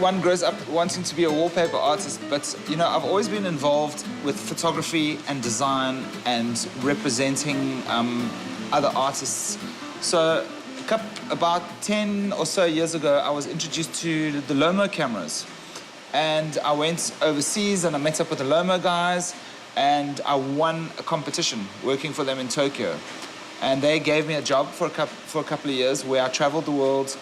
one grows up wanting to be a wallpaper artist, but you know, I've always been involved with photography and design and representing other artists. So about 10 or so years ago, I was introduced to the Lomo cameras. And I went overseas and I met up with the Lomo guys and I won a competition working for them in Tokyo. And they gave me a job for a couple of years where I traveled the world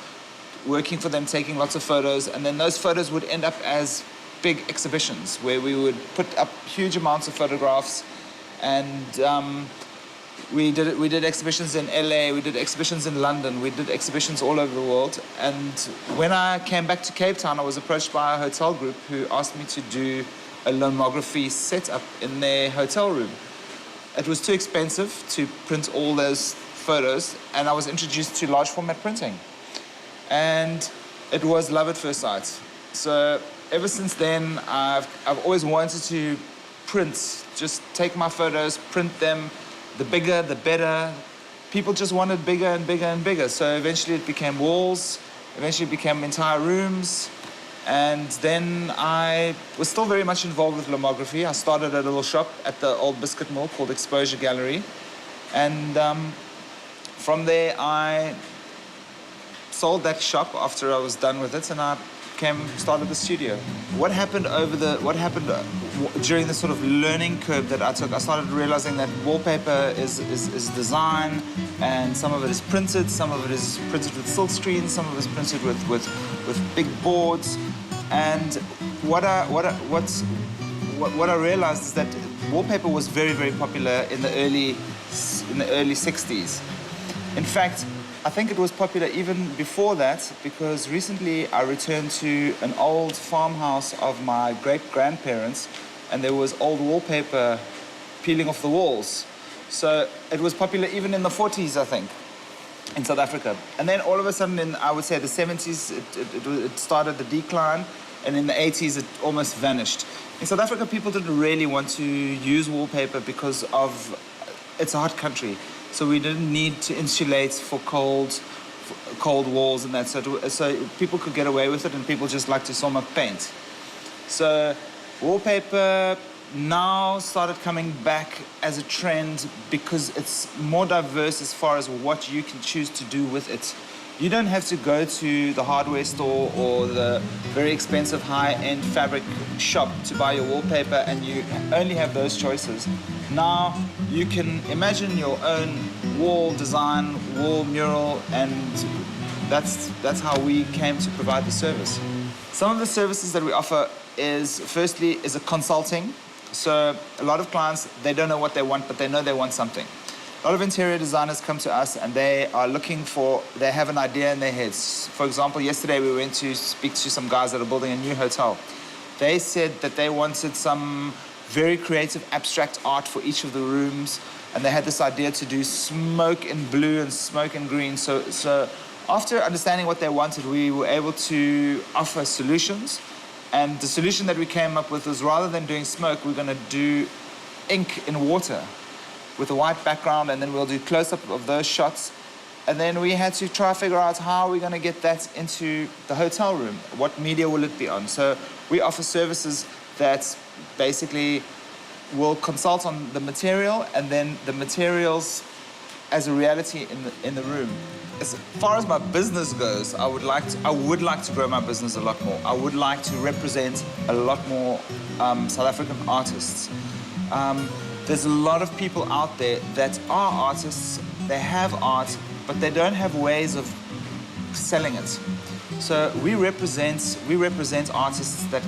working for them, taking lots of photos, and then those photos would end up as big exhibitions where we would put up huge amounts of photographs. And we did exhibitions in LA, we did exhibitions in London, we did exhibitions all over the world. And when I came back to Cape Town, I was approached by a hotel group who asked me to do a lomography setup in their hotel room. It was too expensive to print all those photos, and I was introduced to large format printing. And it was love at first sight. So ever since then, I've always wanted to print, just take my photos, print them. The bigger, the better. People just wanted bigger and bigger and bigger. So eventually it became walls, eventually it became entire rooms. And then I was still very much involved with lomography. I started a little shop at the old biscuit mill called Exposure Gallery. And from there, I sold that shop after I was done with it, and I started the studio. What happened during the sort of learning curve that I took, I started realizing that wallpaper is design, and some of it is printed, some of it is printed with silk screens, some of it is printed with big boards. And what I realized is that wallpaper was very, very popular in the early 60s. In fact, I think it was popular even before that, because recently I returned to an old farmhouse of my great-grandparents, and there was old wallpaper peeling off the walls. So it was popular even in the 40s, I think, in South Africa. And then all of a sudden, in, I would say, the 70s, it started the decline, and in the 80s, it almost vanished. In South Africa, people didn't really want to use wallpaper because of it's a hot country. So we didn't need to insulate for cold walls and that. So people could get away with it, and people just like to so much paint. So wallpaper now started coming back as a trend because it's more diverse as far as what you can choose to do with it. You don't have to go to the hardware store or the very expensive high-end fabric shop to buy your wallpaper, and you only have those choices. Now you can imagine your own wall design, wall mural, and that's how we came to provide the service. Some of the services that we offer is, firstly, is a consulting. So a lot of clients, they don't know what they want, but they know they want something. A lot of interior designers come to us and they are looking for, they have an idea in their heads. For example, yesterday we went to speak to some guys that are building a new hotel. They said that they wanted some very creative abstract art for each of the rooms, and they had this idea to do smoke in blue and smoke in green. So after understanding what they wanted, we were able to offer solutions. And the solution that we came up with was, rather than doing smoke, we're going to do ink in water with a white background, and then we'll do close-up of those shots. And then we had to try to figure out how we're going to get that into the hotel room. What media will it be on? So we offer services that basically will consult on the material, and then the materials as a reality in the room. As far as my business goes, I would like to grow my business a lot more. I would like to represent a lot more South African artists. There's a lot of people out there that are artists, they have art, but they don't have ways of selling it. So we represent artists that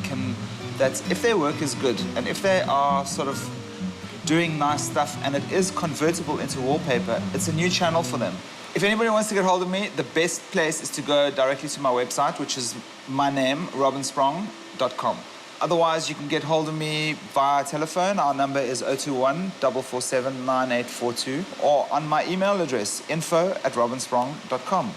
if their work is good, and if they are sort of doing nice stuff, and it is convertible into wallpaper, it's a new channel for them. If anybody wants to get hold of me, the best place is to go directly to my website, which is my name, robinsprong.com. Otherwise, you can get hold of me via telephone. Our number is 021-447-9842, or on my email address, info@robinsprong.com.